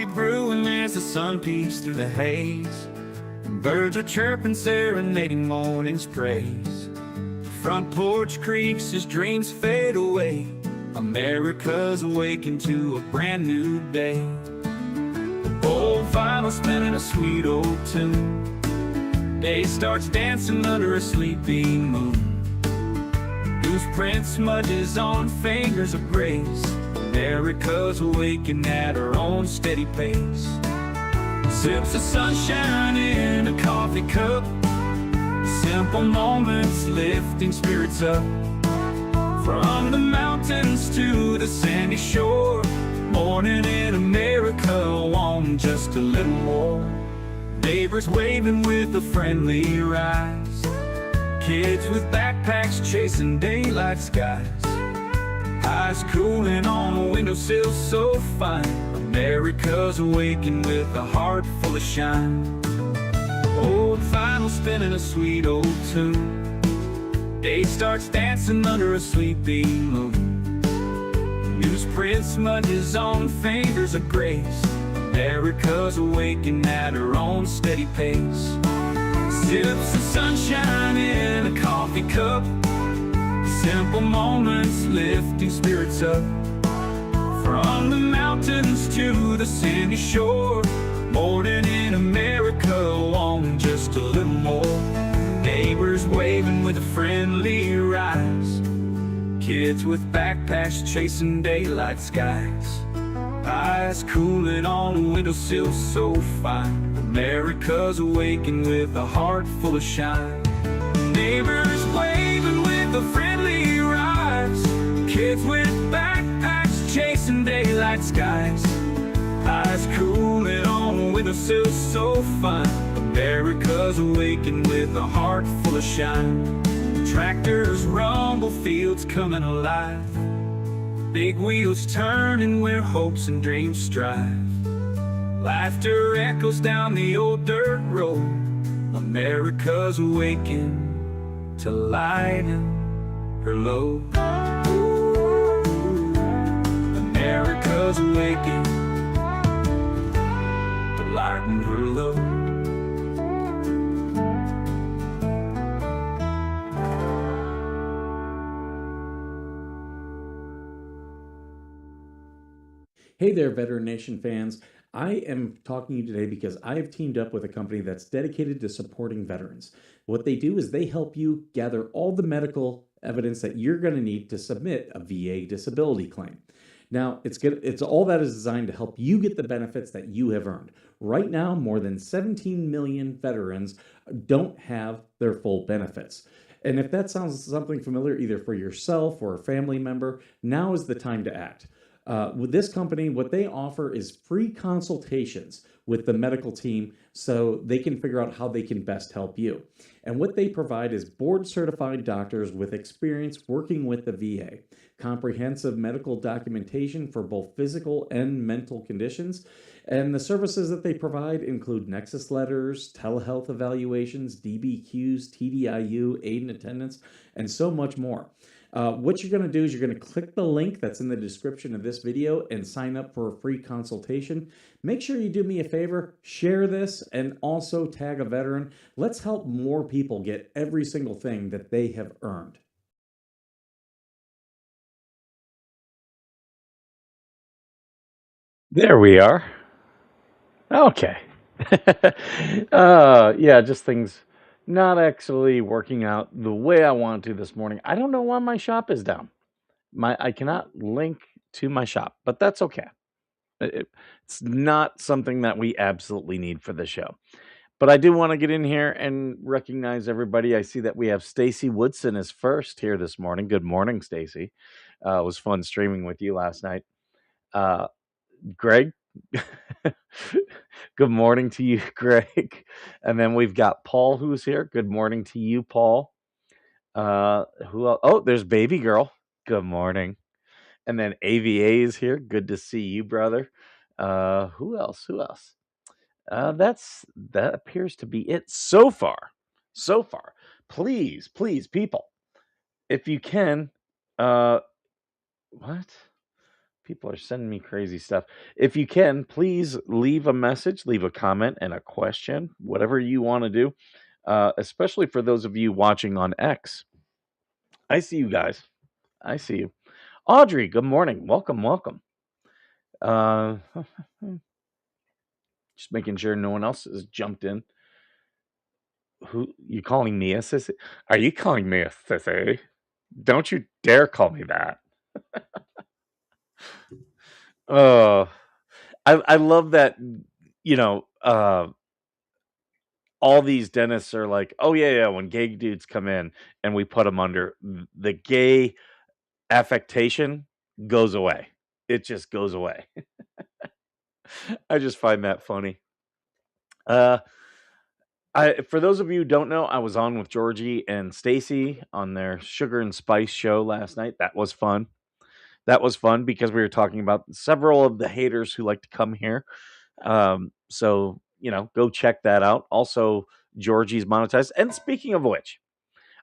coffee brewing as the sun peeks through the haze. Birds are chirping, serenading morning's praise. Front porch creaks as dreams fade away. America's awakened to a brand new day. Old vinyl spinning a sweet old tune. Day starts dancing under a sleepy moon. Newsprint smudges on fingers of grace. America's awakened at her own steady pace. Sips of sunshine in a coffee cup. Simple moments lifting spirits up. From the mountains to the sandy shore. Morning in America, want just a little more. Neighbors waving with a friendly rise. Kids with backpacks chasing daylight skies. Eyes cooling on a windowsill so fine. America's awakened with a heart full of shine. Old vinyl spinning a sweet old tune. Day starts dancing under a sleepy moon. Newsprint smudges on fingers of grace. America's awakened at her own steady pace. Sips of sunshine in a coffee cup. Simple moments lifting spirits up. From the mountains to the sandy shore. Morning in America, want just a little more. Neighbors waving with a friendly rise. Kids with backpacks chasing daylight skies. Eyes cooling on a windowsill so fine. America's awakened with a heart full of shine. Neighbors waving with a friendly rise. Kids with backpacks chasing daylight skies. Eyes cooling on a windowsill so fine. America's awakened with a heart full of shine. Tractors rumble, fields coming alive. Big wheels turning where hopes and dreams strive. Laughter echoes down the old dirt road. America's awakened to lighten her load. America's awakened to lighten her load. Hey there, Veteran Nation fans. I am talking to you today because I have teamed up with a company that's dedicated to supporting veterans. What they do is they help you gather all the medical evidence that you're going to need to submit a VA disability claim. Now, it's all that is designed to help you get the benefits that you have earned. Right now, more than 17 million veterans don't have their full benefits. And if that sounds something familiar, either for yourself or a family member, now is the time to act. With this company, what they offer is free consultations with the medical team so they can figure out how they can best help you. And what they provide is board-certified doctors with experience working with the VA, comprehensive medical documentation for both physical and mental conditions, and the services that they provide include nexus letters, telehealth evaluations, DBQs, TDIU, aid and attendance, and so much more. What you're going to do is you're going to click the link that's in the description of this video and sign up for a free consultation. Make sure you do me a favor, share this, and also tag a veteran. Let's help more people get every single thing that they have earned. There we are. Okay. Yeah, just things not actually working out the way I want to this morning. I don't know why my shop is down. I cannot link to my shop, but that's okay. It's not something that we absolutely need for the show. But I do want to get in here and recognize everybody. I see that we have Stacy Woodson is first here this morning. Good morning, Stacy. It was fun streaming with you last night. Greg, good morning to you, Greg. And then we've got Paul who's here. Good morning to you, Paul. Who else? Oh, there's Baby Girl. Good morning. And then AVA is here. Good to see you, brother. Who else? That appears to be it so far. Please, people, if you can, what? People are sending me crazy stuff. If you can, please leave a message, leave a comment and a question, whatever you want to do, especially for those of you watching on X. I see you guys. I see you. Audrey, good morning. Welcome, welcome. Uh, just making sure no one else has jumped in. Who you calling me a sissy? Are you calling me a sissy? Don't you dare call me that. Oh, I love that. You know, all these dentists are like, oh yeah, when gay dudes come in and we put them under, the gay affectation goes away. It just goes away. I just find that funny. For those of you who don't know, I was on with Georgie and Stacy on their Sugar and Spice show last night. That was fun. That was fun because we were talking about several of the haters who like to come here. So, go check that out. Also, Georgie's monetized. And speaking of which,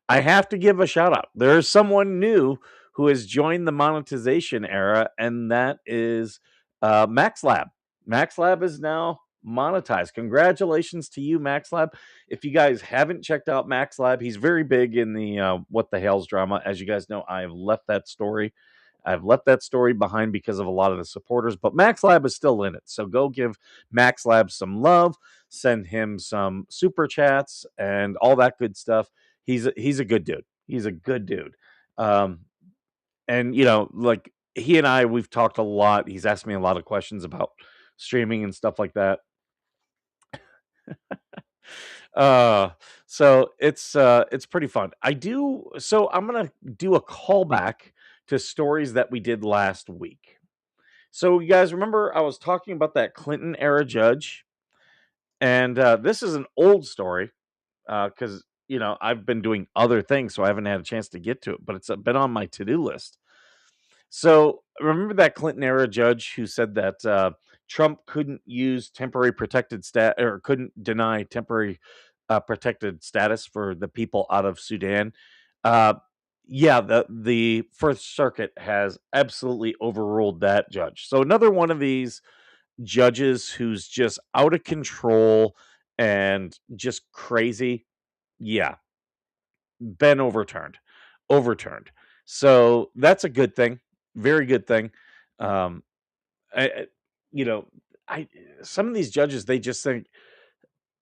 I have to give a shout out. There's someone new who has joined the monetization era, and that is MaxLab. MaxLab is now monetized. Congratulations to you, MaxLab. If you guys haven't checked out MaxLab, he's very big in the What the Hell's drama. As you guys know, I've left that story. I've left that story behind because of a lot of the supporters, but MaxLab is still in it. So go give MaxLab some love, send him some super chats and all that good stuff. He's a good dude. He's a good dude. And like he and we've talked a lot. He's asked me a lot of questions about streaming and stuff like that. So it's pretty fun. I'm gonna do a callback to stories that we did last week. So you guys remember I was talking about that Clinton era judge, and this is an old story because I've been doing other things, so I haven't had a chance to get to it, but it's been on my to-do list. So remember that Clinton era judge who said that Trump couldn't use temporary protected or couldn't deny temporary protected status for the people out of Sudan? Yeah, the First Circuit has absolutely overruled that judge. So another one of these judges who's just out of control and just crazy. Yeah, been overturned. So that's a good thing, very good thing. um I you know I Some of these judges, they just think,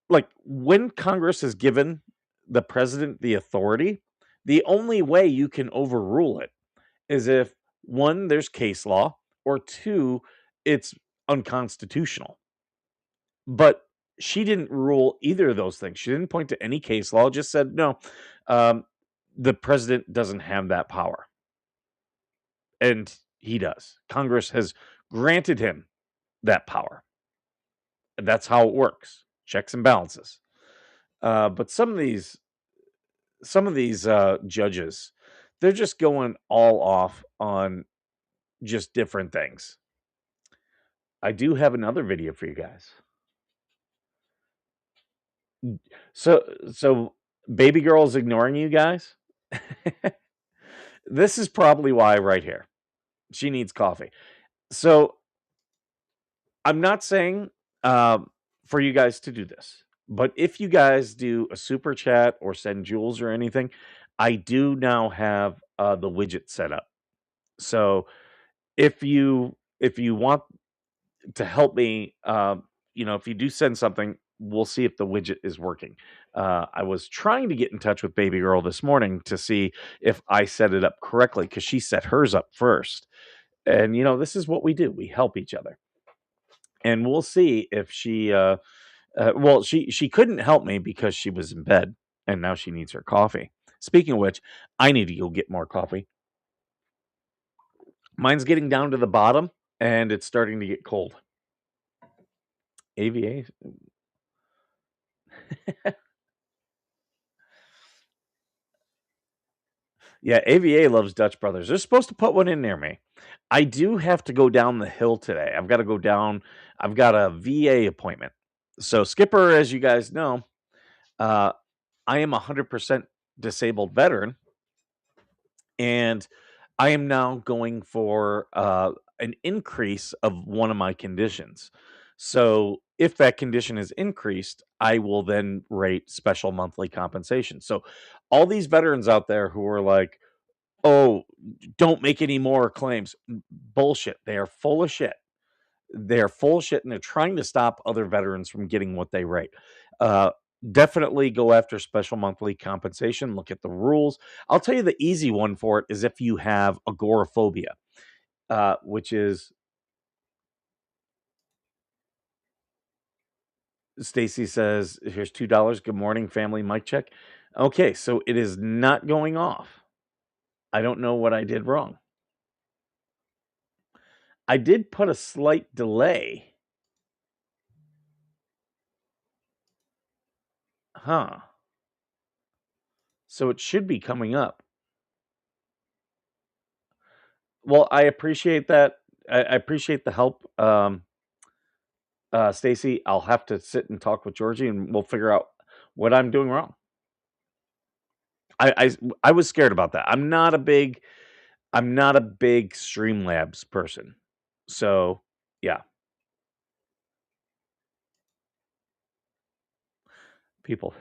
like, when Congress has given the president the authority, the only way you can overrule it is if, one, there's case law, or two, it's unconstitutional. But she didn't rule either of those things. She didn't point to any case law, just said, no, um, the president doesn't have that power. And he does. Congress has granted him that power. And that's how it works. Checks and balances. But some of these judges, they're just going all off on just different things. I do have another video for you guys. So baby girl's ignoring you guys. This is probably why right here. She needs coffee. So I'm not saying for you guys to do this, but if you guys do a super chat or send jewels or anything, I do now have the widget set up. So if you want to help me, if you do send something, we'll see if the widget is working. I was trying to get in touch with baby girl this morning to see if I set it up correctly, because she set hers up first. And this is what we do. We help each other. And we'll see if she she couldn't help me because she was in bed, and now she needs her coffee. Speaking of which, I need to go get more coffee. Mine's getting down to the bottom, and it's starting to get cold. AVA. Yeah, AVA loves Dutch Brothers. They're supposed to put one in near me. I do have to go down the hill today. I've got to go down. I've got a VA appointment. So Skipper, as you guys know, I am 100% disabled veteran, and I am now going for an increase of one of my conditions. So if that condition is increased, I will then rate special monthly compensation. So all these veterans out there who are like, oh, don't make any more claims. Bullshit. They are full of shit. They're full of shit, and they're trying to stop other veterans from getting what they rate. Uh, Definitely go after special monthly compensation. Look at the rules. I'll tell you the easy one for it is if you have agoraphobia, which is Stacy says, here's $2. Good morning, family mic check. Okay, so it is not going off. I don't know what I did wrong. I did put a slight delay. Huh. So it should be coming up. Well, I appreciate that. I appreciate the help, Stacy. I'll have to sit and talk with Georgie, and we'll figure out what I'm doing wrong. I was scared about that. I'm not a big Streamlabs person. So, yeah. People.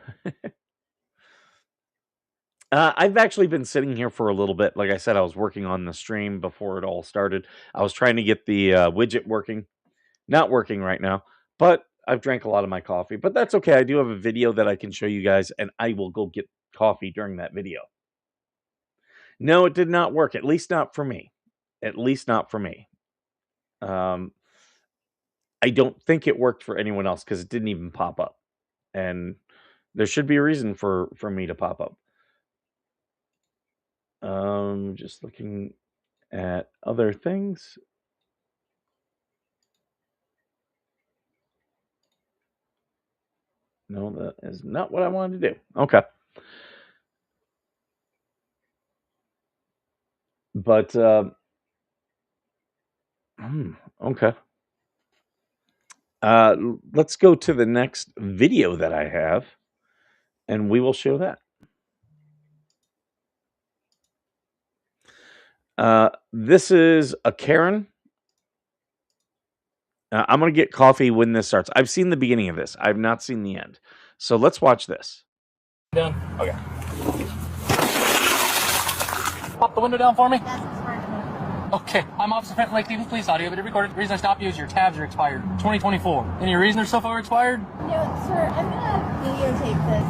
I've actually been sitting here for a little bit. Like I said, I was working on the stream before it all started. I was trying to get the widget working. Not working right now, but I've drank a lot of my coffee. But that's okay. I do have a video that I can show you guys, and I will go get coffee during that video. No, it did not work. At least not for me. At least not for me. I don't think it worked for anyone else because it didn't even pop up. And there should be a reason for me to pop up. Just looking at other things. No, that is not what I wanted to do. Okay. But, okay. Let's go to the next video that I have, and we will show that. This is a Karen. I'm going to get coffee when this starts. I've seen the beginning of this. I've not seen the end. So let's watch this. Down. Okay. Pop the window down for me. Okay. I'm Officer Fenton Lake Stevens, police audio, but recorded. The reason I stopped you is your tabs are expired. 2024. Any reason they're so far expired? No, sir, I'm gonna videotape this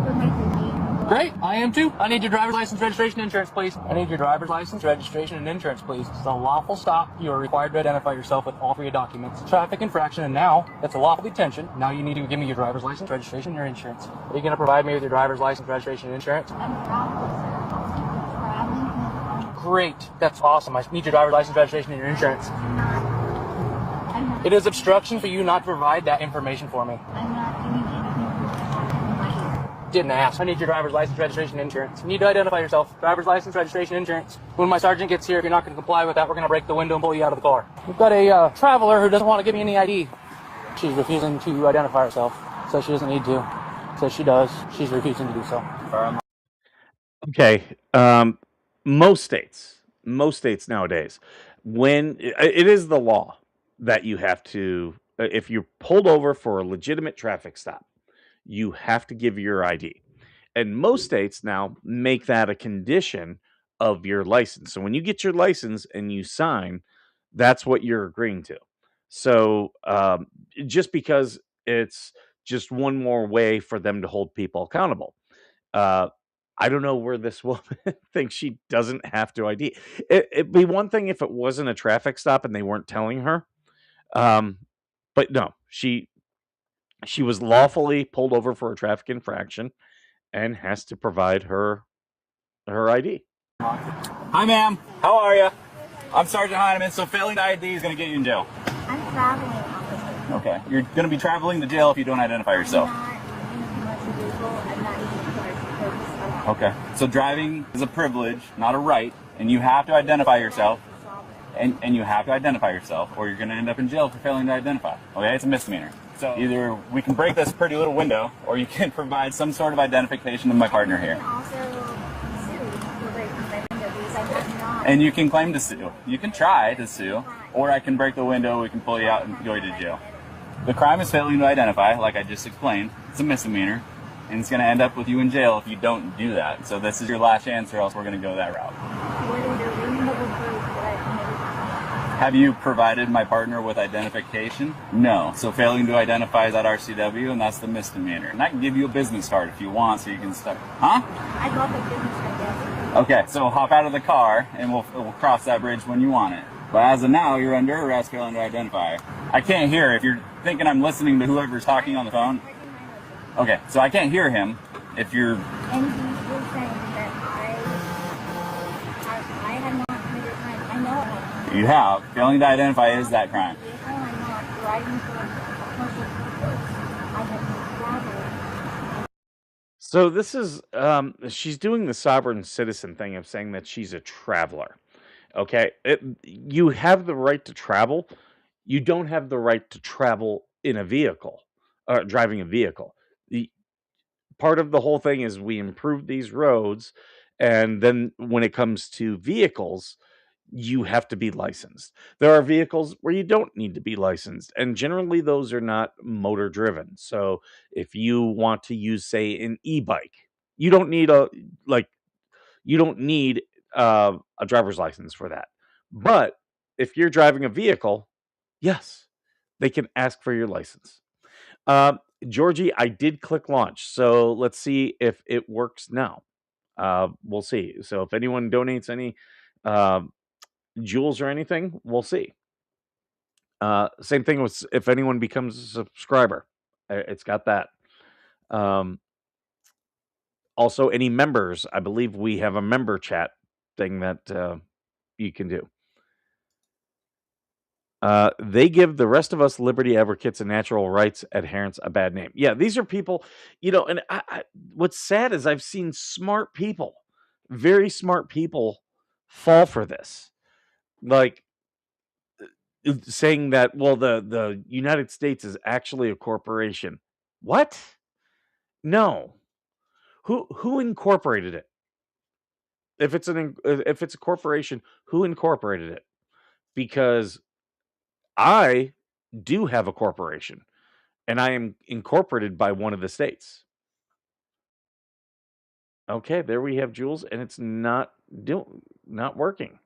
for my duty. Great. I am too. I need your driver's license, registration, insurance, please. I need your driver's license, registration, and insurance, please. It's a lawful stop. You are required to identify yourself with all three documents. Traffic infraction, and now that's a lawful detention. Now you need to give me your driver's license, registration, and your insurance. Are you going to provide me with your driver's license, registration, and insurance? I'm traveling, sir. I'm traveling. Great. That's awesome. I need your driver's license, registration, and your insurance. I'm not It is obstruction for you not to provide that information for me. doing anything right here. Didn't ask. I need your driver's license, registration, and insurance. You need to identify yourself. Driver's license, registration, insurance. When my sergeant gets here, if you're not going to comply with that, we're going to break the window and pull you out of the car. We've got a traveler who doesn't want to give me any ID. She's refusing to identify herself. Says she doesn't need to. Says she does. She's refusing to do so. Okay. Most states nowadays, when it is the law that you have to, if you're pulled over for a legitimate traffic stop, you have to give your ID. And most states now make that a condition of your license. So when you get your license and you sign, that's what you're agreeing to. So just because it's just one more way for them to hold people accountable. I don't know where this woman thinks she doesn't have to ID. It'd be one thing if it wasn't a traffic stop and they weren't telling her. But no, she was lawfully pulled over for a traffic infraction and has to provide her ID. Hi, ma'am. How are you? I'm Sergeant Heineman, so failing to ID is going to get you in jail. I'm traveling, officer. Okay. You're going to be traveling to jail if you don't identify yourself. I'm not using much vehicle. I'm not using cars. Okay. So driving is a privilege, not a right, and you have to identify yourself. And you have to identify yourself, or you're going to end up in jail for failing to identify. Okay? It's a misdemeanor. So either we can break this pretty little window, or you can provide some sort of identification of my partner here. Also, sue for breaking my window because I have not And you can claim to sue. You can try to sue, or I can break the window, we can pull you out and go to jail. The crime is failing to identify, like I just explained. It's a misdemeanor, and it's going to end up with you in jail if you don't do that. So this is your last chance, or else we're going to go that route. What is the reasonable proof that I committed? Have you provided my partner with identification? No. So failing to identify is at RCW, and that's the misdemeanor. And I can give you a business card if you want, so you can start. Huh? I got the business card, yes. Okay, so hop out of the car, and we'll cross that bridge when you want it. But as of now, you're under arrest, failing to identify. I can't hear. If you're thinking I'm listening to whoever's talking on the phone. Okay, so I can't hear him if you're... And he was saying that I had not committed a crime. I know I have. You have. Failing to identify is that crime. Vehicle, I'm not driving for a commercial purpose. I have traveled. So this is she's doing the sovereign citizen thing of saying that she's a traveler. Okay, you have the right to travel. You don't have the right to travel in a vehicle, driving a vehicle. The part of the whole thing is we improve these roads, and then when it comes to vehicles, you have to be licensed. There are vehicles where you don't need to be licensed, and generally those are not motor driven. So if you want to use, say, an e-bike, you don't need you don't need a driver's license for that. But if you're driving a vehicle, yes, they can ask for your license. Georgie, I did click launch, so let's see if it works now. We'll see. So if anyone donates any jewels or anything, we'll see. Same thing with if anyone becomes a subscriber, it's got that. Also, any members, I believe we have a member chat thing that you can do. They give the rest of us liberty advocates and natural rights adherents a bad name. Yeah, these are people, and what's sad is I've seen smart people, very smart people, fall for this. Like saying that, well, the United States is actually a corporation. What? No. Who incorporated it? If it's a corporation, who incorporated it? Because I do have a corporation, and I am incorporated by one of the states. Okay, there we have Jules, and it's not working.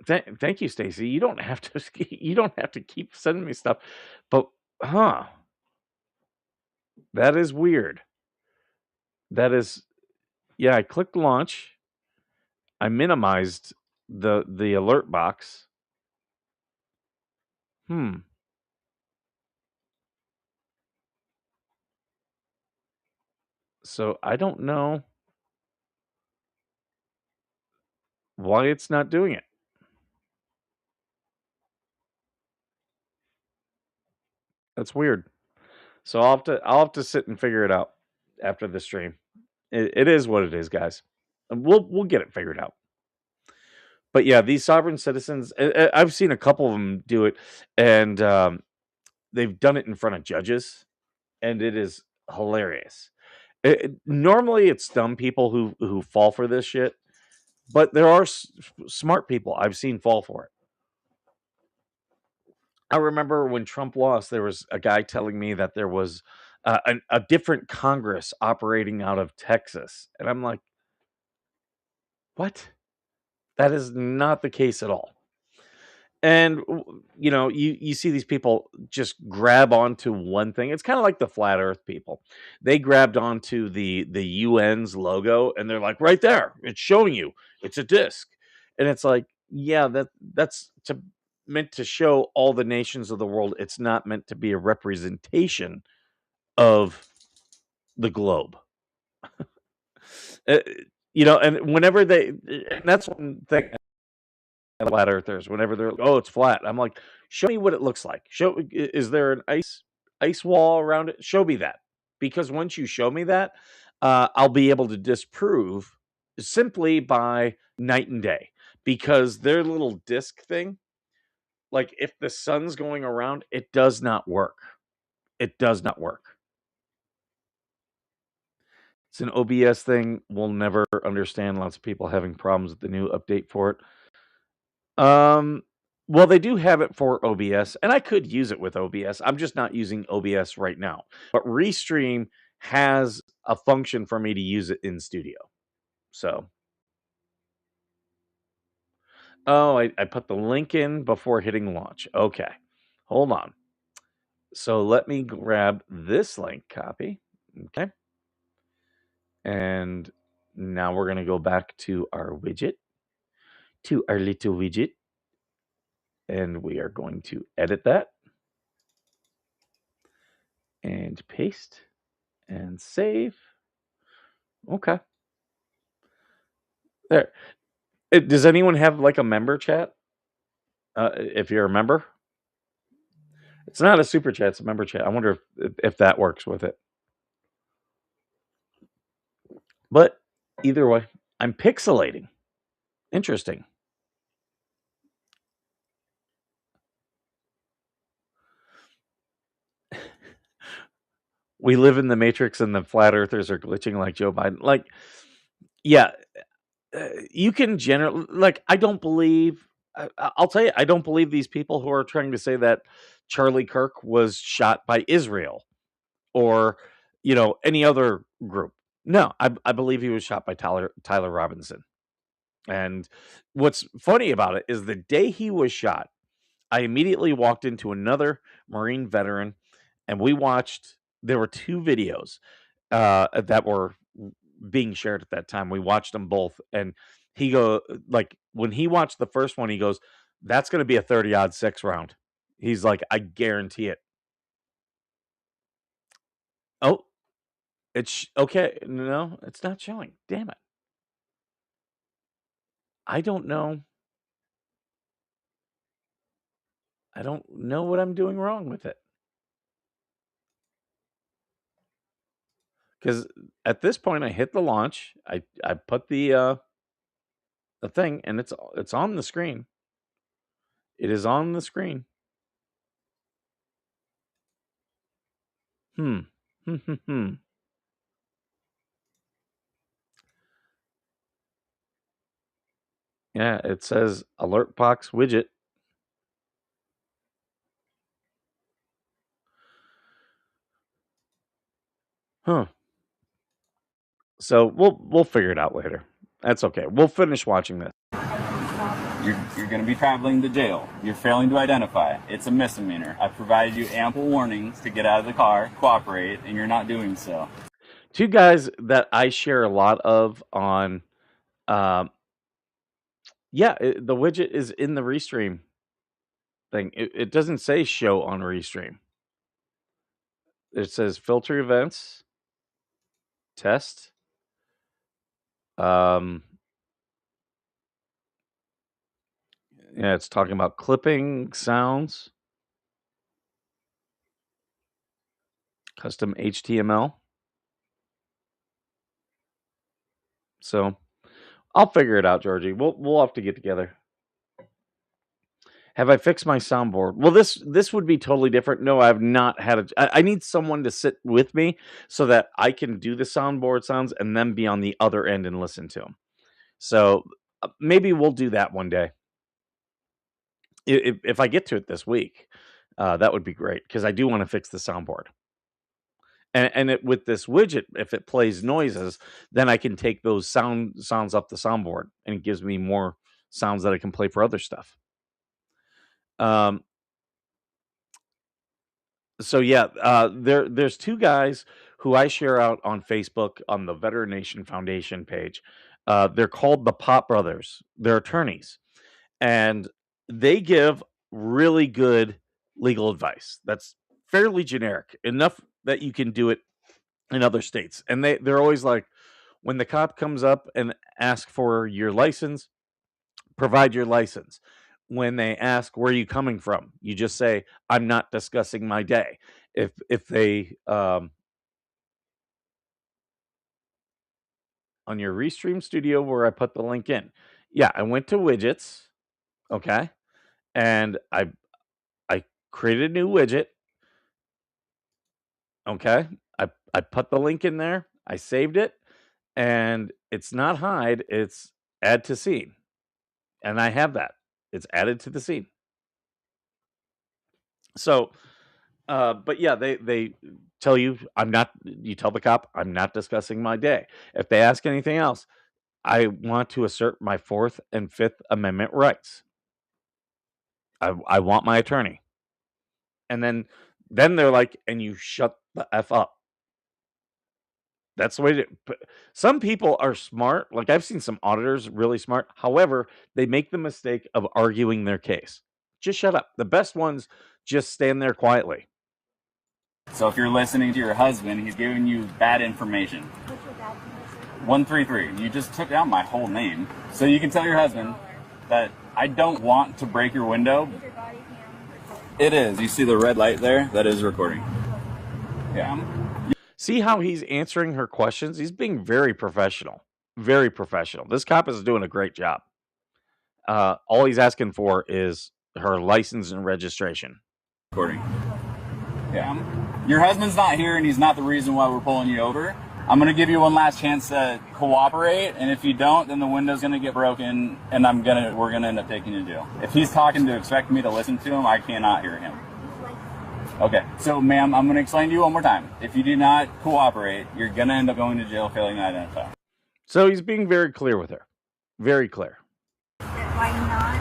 Thank you, Stacy. You don't have to keep sending me stuff, but that is weird. That is, yeah. I clicked launch. I minimized the alert box. So I don't know why it's not doing it. That's weird. So I'll have to sit and figure it out after the stream. It is what it is, guys. And we'll get it figured out. But yeah, these sovereign citizens, I've seen a couple of them do it, and they've done it in front of judges, and it is hilarious. Normally, it's dumb people who fall for this shit, but there are smart people I've seen fall for it. I remember when Trump lost, there was a guy telling me that there was a different Congress operating out of Texas. And I'm like, what? That is not the case at all. And, you see these people just grab onto one thing. It's kind of like the flat earth people. They grabbed onto the UN's logo, and they're like, right there, it's showing you. It's a disc. And it's like, yeah, that's meant to show all the nations of the world. It's not meant to be a representation of the globe. And whenever and that's one thing, flat earthers, whenever they're like, oh, it's flat, I'm like, show me what it looks like. Is there an ice wall around it? Show me that. Because once you show me that, I'll be able to disprove simply by night and day. Because their little disc thing, like if the sun's going around, it does not work. It does not work. It's an OBS thing. We'll never understand. Lots of people having problems with the new update for it. Um, well, they do have it for OBS, and I could use it with OBS. I'm just not using OBS right now. But Restream has a function for me to use it in studio. So, oh, I put the link in before hitting launch. Okay, hold on. So let me grab this link copy. Okay. And now we're going to go back to our widget, to our little widget. And we are going to edit that and paste and save. Okay. There. Does anyone have like a member chat? If you're a member, it's not a super chat; it's a member chat. I wonder if that works with it. But either way, I'm pixelating. Interesting. We live in the Matrix, and the flat earthers are glitching like Joe Biden. Like, yeah, you can generally like. I don't believe. I'll tell you, I don't believe these people who are trying to say that Charlie Kirk was shot by Israel or any other group. No, I believe he was shot by Tyler Robinson. And what's funny about it is the day he was shot, I immediately walked into another Marine veteran, and we watched. There were two videos that were being shared at that time. We watched them both, and like when he watched the first one, he goes, "That's going to be a 30-06 round." He's like, "I guarantee it." Oh, it's okay. No, it's not showing. Damn it. I don't know. I don't know what I'm doing wrong with it. Because at this point, I hit the launch. I put the thing, and it's on the screen. It is on the screen. Hmm. Yeah, it says alert box widget. Huh. So we'll figure it out later. That's okay. We'll finish watching this. You're going to be traveling to jail. You're failing to identify. It's a misdemeanor. I provided you ample warnings to get out of the car, cooperate, and you're not doing so. Two guys that I share a lot of on, the widget is in the Restream thing. It doesn't say show on Restream. It says filter events, test. Yeah, it's talking about clipping sounds, custom HTML. So I'll figure it out, Georgie. We'll have to get together. Have I fixed my soundboard? Well, this would be totally different. No, I've not had I need someone to sit with me so that I can do the soundboard sounds and then be on the other end and listen to them. So maybe we'll do that one day. If I get to it this week, that would be great because I do want to fix the soundboard. And with this widget, if it plays noises, then I can take those sounds off the soundboard, and it gives me more sounds that I can play for other stuff. So yeah, there's two guys who I share out on Facebook on the Veteran Nation Foundation page. They're called the Pop Brothers. They're attorneys, and they give really good legal advice. That's fairly generic enough that you can do it in other states. And they're always like, when the cop comes up and asks for your license, provide your license. When they ask where are you coming from, you just say, I'm not discussing my day. If they on your Restream Studio where I put the link in, yeah, I went to widgets, okay, and I created a new widget, okay. I put the link in there, I saved it, and it's not hide, it's add to scene, and I have that. It's added to the scene. So, but yeah, they tell you I'm not. You tell the cop I'm not discussing my day. If they ask anything else, I want to assert my Fourth and Fifth Amendment rights. I want my attorney. And then they're like, and you shut the F up. That's the way to. Some people are smart. Like I've seen some auditors really smart. However, they make the mistake of arguing their case. Just shut up. The best ones just stand there quietly. So if you're listening to your husband, he's giving you bad information. What's your dad's name? 133. You just took down my whole name. So you can tell your husband that I don't want to break your window. Is your body cam recording? It is. You see the red light there? That is recording. Yeah. See how he's answering her questions? He's being very professional. Very professional. This cop is doing a great job. All he's asking for is her license and registration. Recording. Yeah. Your husband's not here and he's not the reason why we're pulling you over. I'm going to give you one last chance to cooperate, and if you don't, then the window's going to get broken and we're going to end up taking you to jail. If he's talking to expect me to listen to him, I cannot hear him. Okay, so ma'am, I'm going to explain to you one more time. If you do not cooperate, you're going to end up going to jail failing to identify. So he's being very clear with her. Very clear. Why not?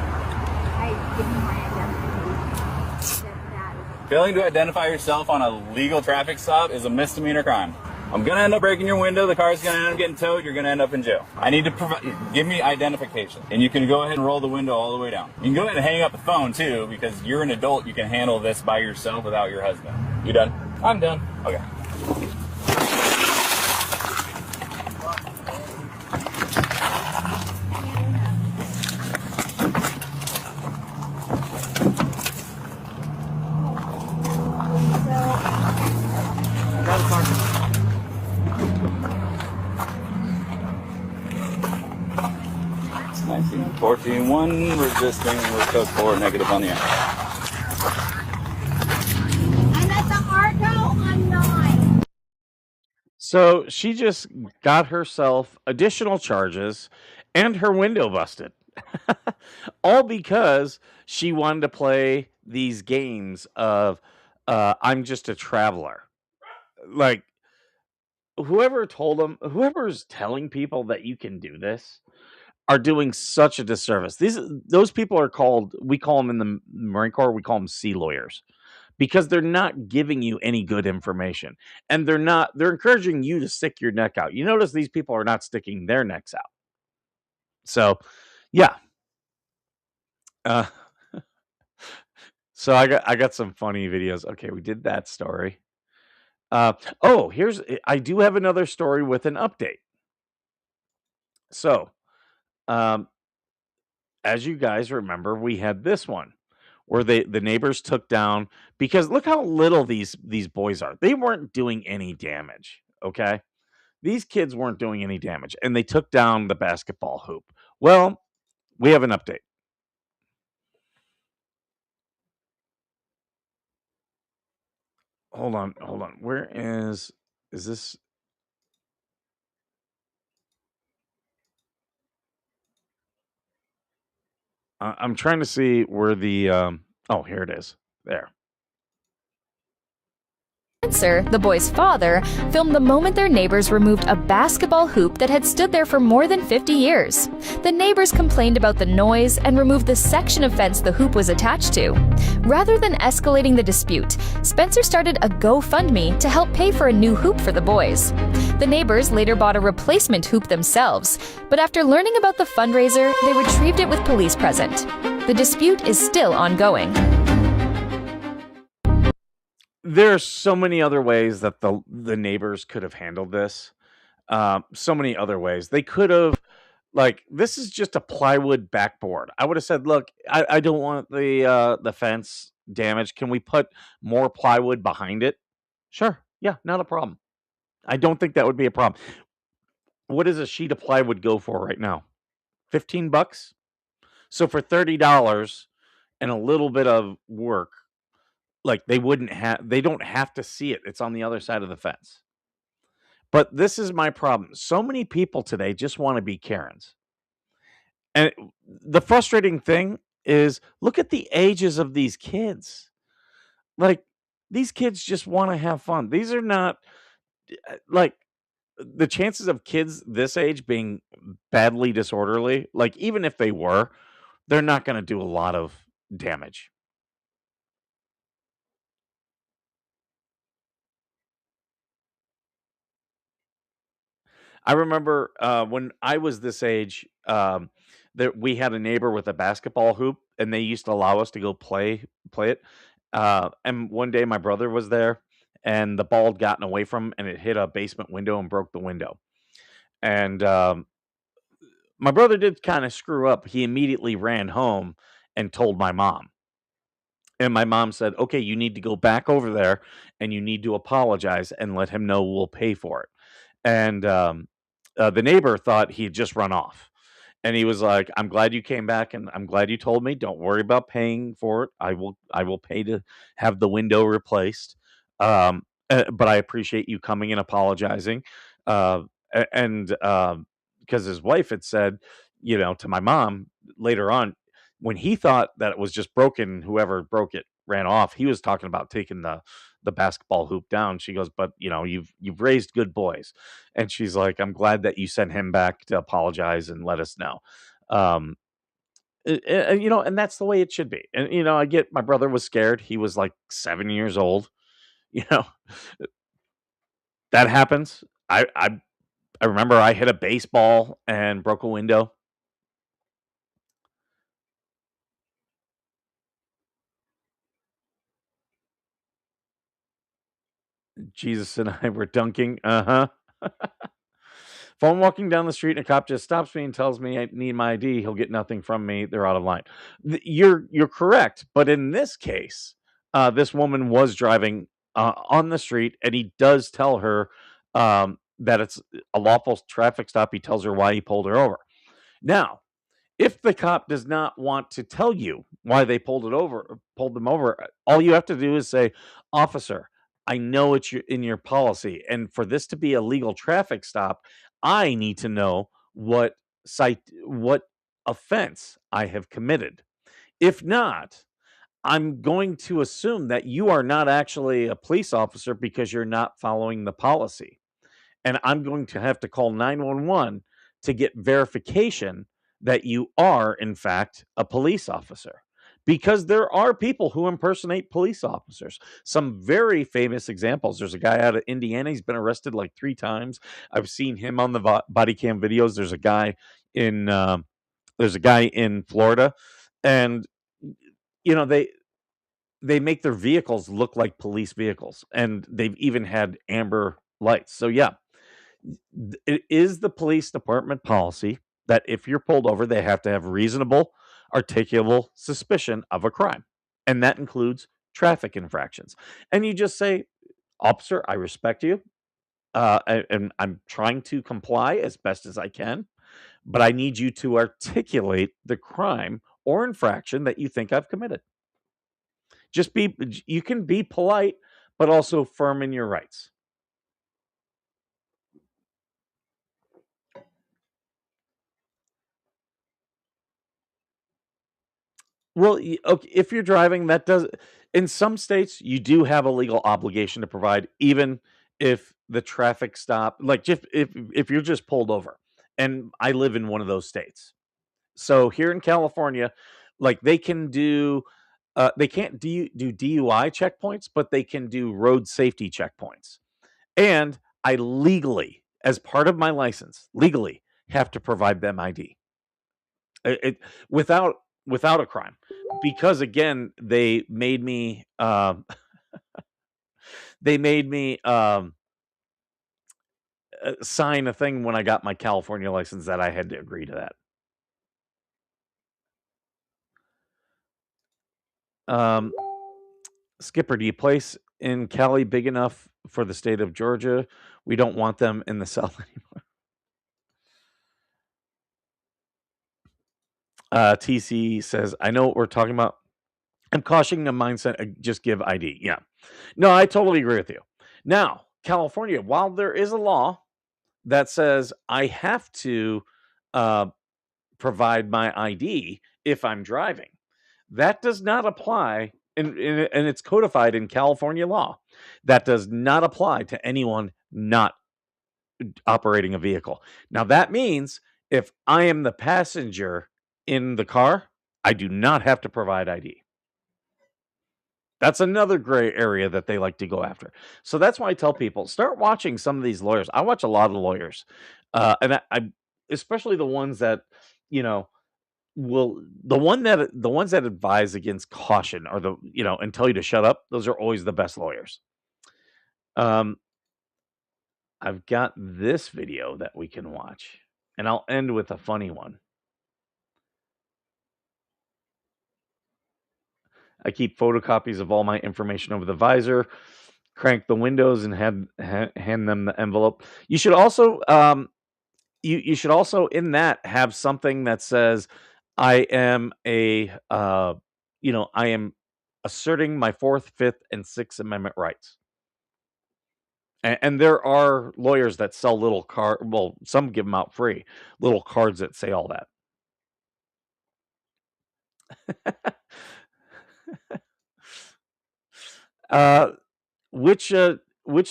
I give you my identity. That Failing to identify yourself on a legal traffic stop is a misdemeanor crime. I'm going to end up breaking your window. The car's going to end up getting towed. You're going to end up in jail. I need to give me identification. And you can go ahead and roll the window all the way down. You can go ahead and hang up the phone, too, because you're an adult. You can handle this by yourself without your husband. You done? I'm done. Okay. Got a car. 1914-1, resisting with code 4, negative on the end. I'm at the Argo. I'm not. So she just got herself additional charges and her window busted. All because she wanted to play these games of I'm just a traveler. Like whoever's telling people that you can do this are doing such a disservice. Those people are we call them in the Marine Corps, we call them sea lawyers. Because they're not giving you any good information. And they're encouraging you to stick your neck out. You notice these people are not sticking their necks out. So, yeah. So I got some funny videos. Okay, we did that story. I do have another story with an update. So, as you guys remember, we had this one where the neighbors took down, because look how little these boys are. They weren't doing any damage, okay? These kids weren't doing any damage, and they took down the basketball hoop. Well, we have an update. Hold on. Where is this? I'm trying to see where the oh, here it is. There. Spencer, the boy's father, filmed the moment their neighbors removed a basketball hoop that had stood there for more than 50 years. The neighbors complained about the noise and removed the section of fence the hoop was attached to. Rather than escalating the dispute, Spencer started a GoFundMe to help pay for a new hoop for the boys. The neighbors later bought a replacement hoop themselves, but after learning about the fundraiser, they retrieved it with police present. The dispute is still ongoing. There are so many other ways that the neighbors could have handled this. So many other ways. They could have, this is just a plywood backboard. I would have said, look, I don't want the fence damaged. Can we put more plywood behind it? Sure. Yeah, not a problem. I don't think that would be a problem. What does a sheet of plywood go for right now? $15? So for $30 and a little bit of work, they don't have to see it. It's on the other side of the fence. But this is my problem. So many people today just want to be Karens. And the frustrating thing is look at the ages of these kids. Like, these kids just want to have fun. These are not like the chances of kids this age being badly disorderly, like even if they were, they're not going to do a lot of damage. I remember when I was this age, that we had a neighbor with a basketball hoop, and they used to allow us to go play it. And one day, my brother was there, and the ball had gotten away from him, and it hit a basement window and broke the window. And my brother did kind of screw up. He immediately ran home and told my mom. And my mom said, "Okay, you need to go back over there and you need to apologize and let him know we'll pay for it." And the neighbor thought he had just run off. And he was like, "I'm glad you came back and I'm glad you told me. Don't worry about paying for it. I will pay to have the window replaced. But I appreciate you coming and apologizing." Uh, and because his wife had said, to my mom later on, when he thought that it was just broken, whoever broke it ran off. He was talking about taking the basketball hoop down. She goes, "But you've raised good boys." And she's like, "I'm glad that you sent him back to apologize and let us know." Um, and that's the way it should be. And I get my brother was scared. He was like 7 years old. You know, that happens. I remember I hit a baseball and broke a window. Jesus and I were dunking. Uh huh. If I'm walking down the street and a cop just stops me and tells me I need my ID, he'll get nothing from me. They're out of line. You're correct, but in this case, this woman was driving on the street, and he does tell her that it's a lawful traffic stop. He tells her why he pulled her over. Now, if the cop does not want to tell you why they pulled them over, all you have to do is say, "Officer, I know it's in your policy, and for this to be a legal traffic stop, I need to know what offense I have committed. If not, I'm going to assume that you are not actually a police officer because you're not following the policy, and I'm going to have to call 911 to get verification that you are, in fact, a police officer." Because there are people who impersonate police officers. Some very famous examples. There's a guy out of Indiana. He's been arrested like 3 times. I've seen him on the body cam videos. In there's a guy in Florida, and you know they make their vehicles look like police vehicles, and they've even had amber lights. So yeah, it is the police department policy that if you're pulled over, they have to have reasonable, articulable suspicion of a crime. And that includes traffic infractions. And you just say, "Officer, I respect you. And I'm trying to comply as best as I can, but I need you to articulate the crime or infraction that you think I've committed." You can be polite, but also firm in your rights. Well, okay, if you're driving, that does in some states, you do have a legal obligation to provide, even if the traffic stop, like just if you're just pulled over. And I live in one of those states. So here in California, like they can't do DUI checkpoints, but they can do road safety checkpoints. And I legally, as part of my license, legally have to provide them ID. It without a crime, because again, they made me sign a thing when I got my California license that I had to agree to that. Um, Skipper, do you place in Cali big enough for the state of Georgia? We don't want them in the South anymore. TC says, "I know what we're talking about. I'm cautioning the mindset, just give ID." Yeah. No, I totally agree with you. Now, California, while there is a law that says I have to uh, provide my ID if I'm driving, That does not apply, and it's codified in California law. That does not apply to anyone not operating a vehicle. Now, that means if I am the passenger in the car, I do not have to provide ID. That's another gray area that they like to go after. So that's why I tell people, start watching some of these lawyers. I watch a lot of lawyers, and I especially the ones that, you know, the ones that advise against caution, or and tell you to shut up. Those are always the best lawyers. I've got this video that we can watch, and I'll end with a funny one. I keep photocopies of all my information over the visor, crank the windows, and hand them the envelope. You should also you should also in that have something that says, I am I am asserting my Fourth, Fifth, and Sixth Amendment rights. And there are lawyers that sell little some give them out free, little cards that say all that. Which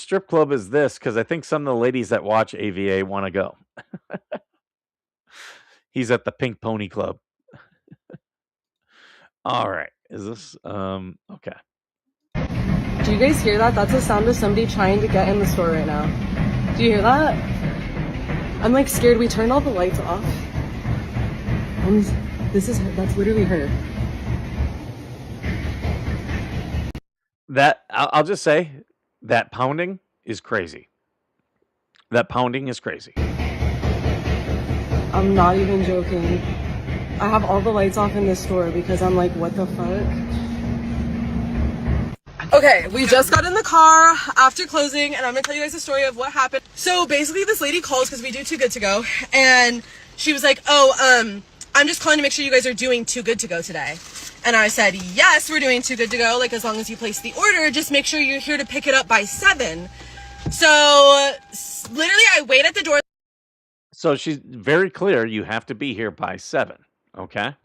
strip club is this? Because I think some of the ladies that watch AVA want to go. He's at the Pink Pony Club. All right. Is this okay? Do you guys hear that? That's the sound of somebody trying to get in the store right now. Do you hear that? I'm like scared. We turned all the lights off. That's literally her. That I'll just say that pounding is crazy. That pounding is crazy. I'm not even joking. I have all the lights off in this store because I'm like, what the fuck? Okay, we just got in the car after closing, and I'm gonna tell you guys the story of what happened. So basically, this lady calls because we do Too Good To Go, and she was like, oh, I'm just calling to make sure you guys are doing Too Good To Go today. And I said, yes, we're doing Too Good To Go. Like, as long as you place the order, just make sure you're here to pick it up by 7. So literally, I wait at the door. So she's very clear. You have to be here by 7. Okay.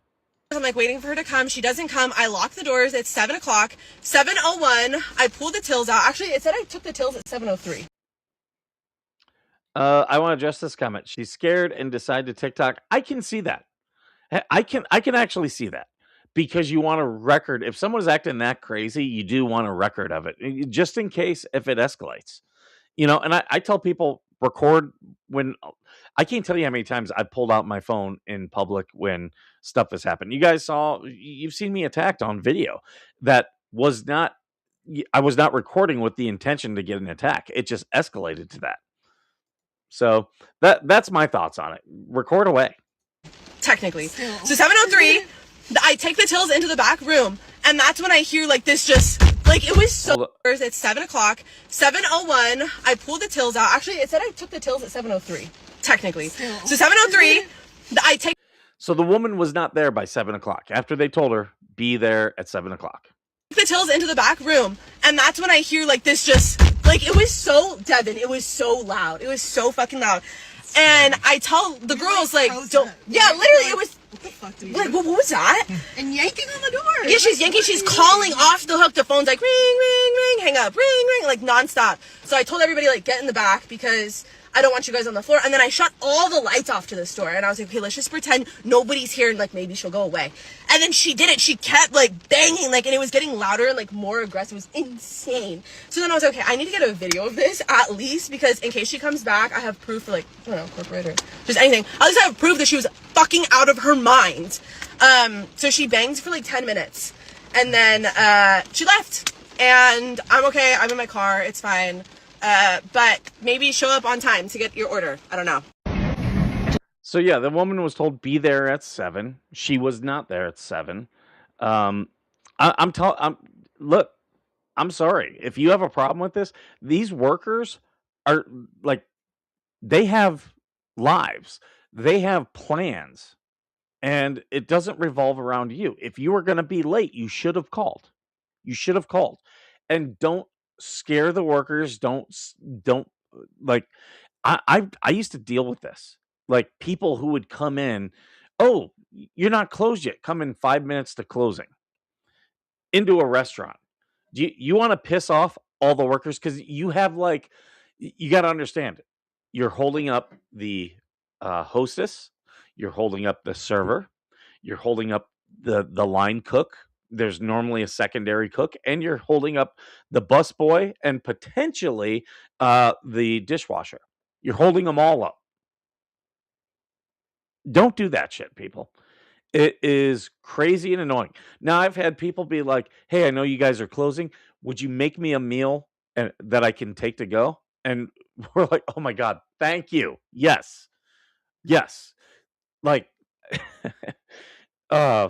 I'm like waiting for her to come. She doesn't come. I lock the doors. It's 7 o'clock. 7:01. I pull the tills out. Actually, it said I took the tills at 7:03. I want to address this comment. She's scared and decided to TikTok. I can see that. I can actually see that, because you want a record. If someone's acting that crazy, you do want a record of it, just in case if it escalates. And I tell people, record when. I can't tell you how many times I pulled out my phone in public when stuff has happened. You've seen me attacked on video. I was not recording with the intention to get an attack. It just escalated to that. So that's my thoughts on it. Record away. Technically. So 7:03, I take the tills into the back room, and that's when I hear like this just like it was so. It's 7 o'clock. 7:01, I pull the tills out. Actually, it said I took the tills at 7:03. Technically. So 7:03, I take. So the woman was not there by 7 o'clock after they told her be there at 7 o'clock. The tills into the back room, and that's when I hear like this just like it was so Devin. It was so loud. It was so fucking loud. And I tell the girls like, don't. Yeah, literally, it was. What the fuck did you do? What was that? And yanking on the door. Yeah, she's yanking. She's calling off the hook. The phone's like ring, ring, ring, hang up, ring, ring, like nonstop. So I told everybody like get in the back because I don't want you guys on the floor. And then I shut all the lights off to the store. And I was like, okay, let's just pretend nobody's here and like maybe she'll go away. And then she did it. She kept like banging, like, and it was getting louder and like more aggressive. It was insane. So then I was like, okay, I need to get a video of this at least because in case she comes back, I have proof for like, I don't know, corporate or just anything. At least I have proof that she was fucking out of her mind. So she banged for like 10 minutes and then she left. And I'm okay. I'm in my car. It's fine. But maybe show up on time to get your order. I don't know. So yeah, the woman was told be there at 7. She was not there at 7. Look, I'm sorry. If you have a problem with this, these workers are like, they have lives. They have plans. And it doesn't revolve around you. If you were going to be late, you should have called. You should have called. And don't scare the workers. Don't like I used to deal with this. Like people who would come in, oh, you're not closed yet. Come in 5 minutes to closing. into a restaurant. You want to piss off all the workers? Because you have you got to understand, you're holding up the hostess, you're holding up the server, you're holding up the line cook. There's normally a secondary cook, and you're holding up the busboy and potentially the dishwasher. You're holding them all up. Don't do that shit, people. It is crazy and annoying. Now, I've had people be like, "Hey, I know you guys are closing. Would you make me a meal that I can take to go?" And we're like, "Oh my God, thank you. Yes. Yes." Like, uh,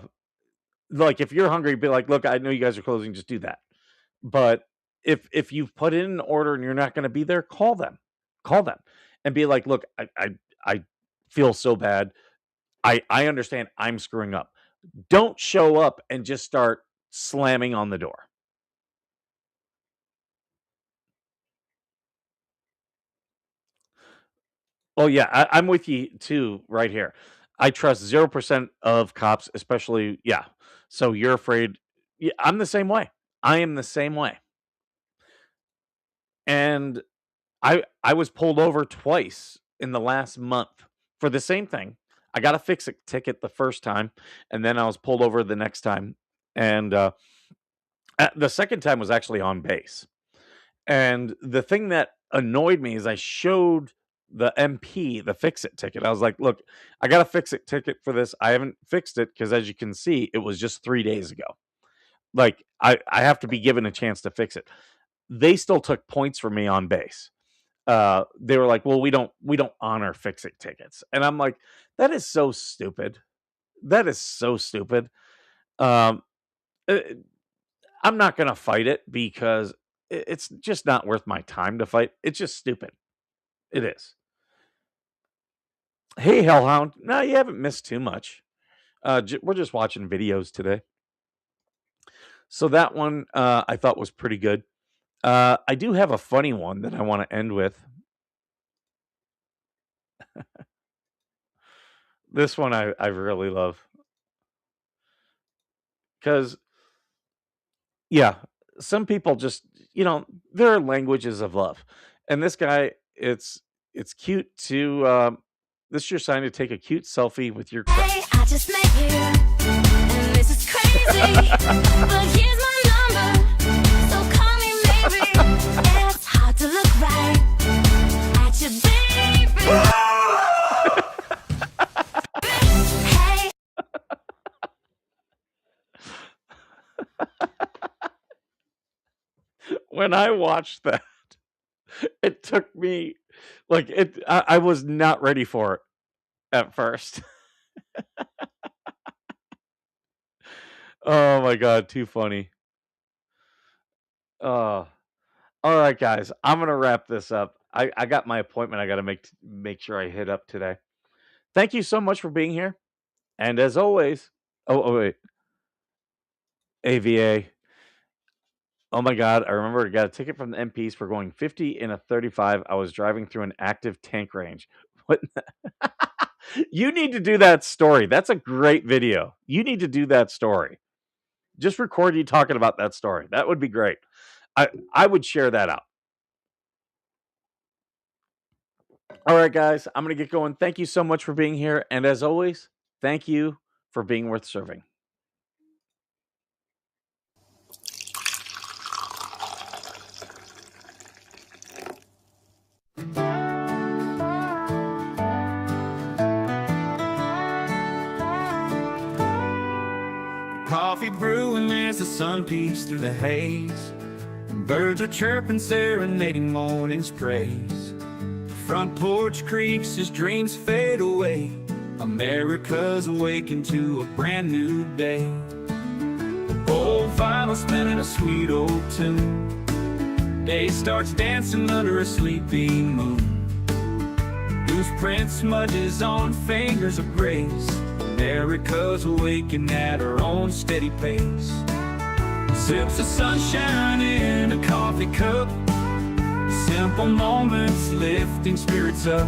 if you're hungry, be like, "Look, I know you guys are closing. Just do that." But if you've put in an order and you're not going to be there, call them, and be like, "Look, I feel so bad. I understand I'm screwing up." Don't show up and just start slamming on the door. Oh yeah, I'm with you too right here. I trust 0% of cops, especially, yeah. So you're afraid. Yeah, I'm the same way. I am the same way. And I was pulled over twice in the last month for the same thing. I got a fix-it ticket the first time, and then I was pulled over the next time. And the second time was actually on base. And the thing that annoyed me is I showed the MP the fix-it ticket. I was like, "Look, I got a fix-it ticket for this. I haven't fixed it because, as you can see, it was just 3 days ago. Like, I have to be given a chance to fix it." They still took points for me on base. They were like, "Well, we don't honor fix-it tickets." And I'm like, "That is so stupid. That is so stupid." Um, uh, I'm not gonna fight it because it's just not worth my time to fight. It's just stupid. It is. Hey, Hellhound. No, you haven't missed too much. We're just watching videos today. So that one I thought was pretty good. I do have a funny one that I want to end with. This one I really love. Because, yeah, some people just, there are languages of love. And this guy, it's cute to, this is your sign to take a cute selfie with your crush. Hey, I just met you, and this is crazy, but here's my number, so call me maybe. It's hard to look right at your baby. Hey. When I watched that, it took me, I was not ready for it at first. Oh my God, too funny. All right, guys, I'm gonna wrap this up. I got my appointment I gotta make sure I hit up today. Thank you so much for being here. And as always, oh wait, AVA. Oh my God, I remember I got a ticket from the MPs for going 50 in a 35. I was driving through an active tank range. What? You need to do that story. That's a great video. You need to do that story. Just record you talking about that story. That would be great. I would share that out. All right, guys, I'm going to get going. Thank you so much for being here. And as always, thank you for being worth serving. Coffee brewing as the sun peeks through the haze. Birds are chirping, serenading morning's praise. The front porch creaks as dreams fade away. America's awakened to a brand new day. Old vinyl spinning a sweet old tune. Day starts dancing under a sleeping moon. Loose print smudges on fingers of grace. America's awakening at her own steady pace. Sips of sunshine in a coffee cup. Simple moments lifting spirits up.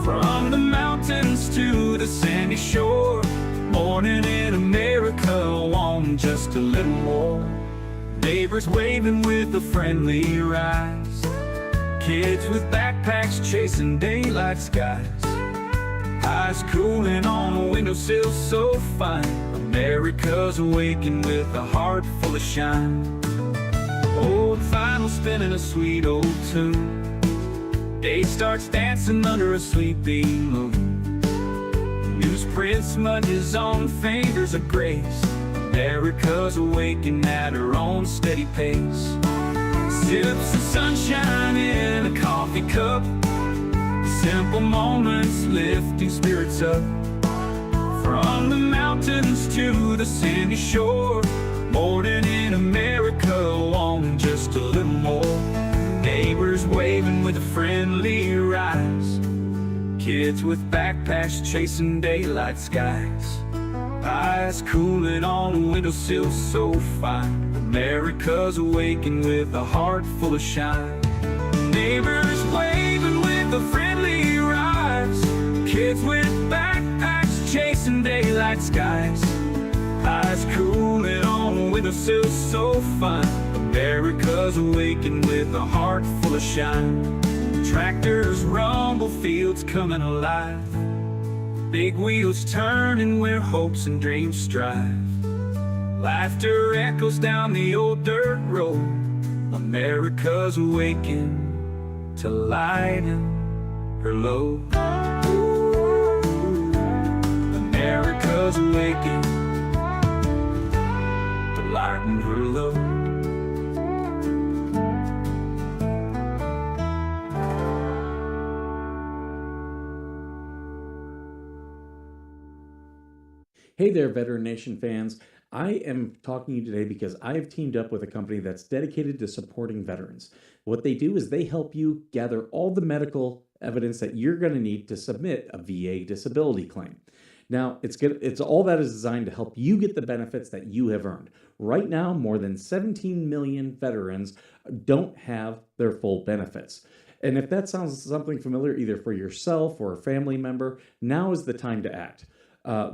From the mountains to the sandy shore, Morning in America, want just a little more. Neighbors waving with a friendly rise. Kids with backpacks chasing daylight skies. Eyes cooling on a windowsill so fine. America's awaking with a heart full of shine. Old vinyl spinning a sweet old tune. Day starts dancing under a sleeping moon. Newsprint smudges on fingers of grace. America's awaking at her own steady pace. Sips of sunshine in a coffee cup. Simple moments lifting spirits up. From the mountains to the sandy shore. Morning in America, wanting just a little more. Neighbors waving with a friendly rise. Kids with backpacks chasing daylight skies. Eyes cooling on a windowsill so fine. America's awaking with a heart full of shine. Neighbors waving with a friendly rise. Kids with backpacks chasing daylight skies. Eyes cooling on a windowsill so fine. America's awaking with a heart full of shine. Tractors rumble, fields coming alive. Big wheels turning where hopes and dreams strive. Laughter echoes down the old dirt road. America's awaking to lighten her load. America's awaking to lighten her load. Hey there, Veteran Nation fans. I am talking to you today because I have teamed up with a company that's dedicated to supporting veterans. What they do is they help you gather all the medical evidence that you're going to need to submit a VA disability claim. Now, it's all that is designed to help you get the benefits that you have earned. Right now, more than 17 million veterans don't have their full benefits. And if that sounds something familiar, either for yourself or a family member, now is the time to act.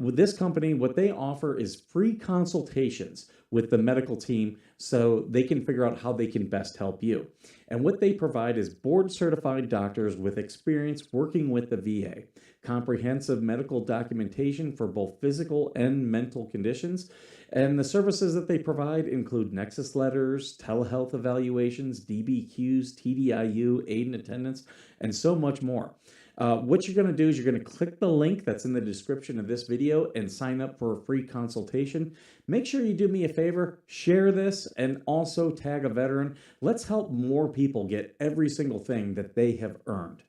With this company, what they offer is free consultations with the medical team so they can figure out how they can best help you. And what they provide is board-certified doctors with experience working with the VA, comprehensive medical documentation for both physical and mental conditions, and the services that they provide include nexus letters, telehealth evaluations, DBQs, TDIU, aid and attendance, and so much more. What you're going to do is you're going to click the link that's in the description of this video and sign up for a free consultation. Make sure you do me a favor, share this, and also tag a veteran. Let's help more people get every single thing that they have earned.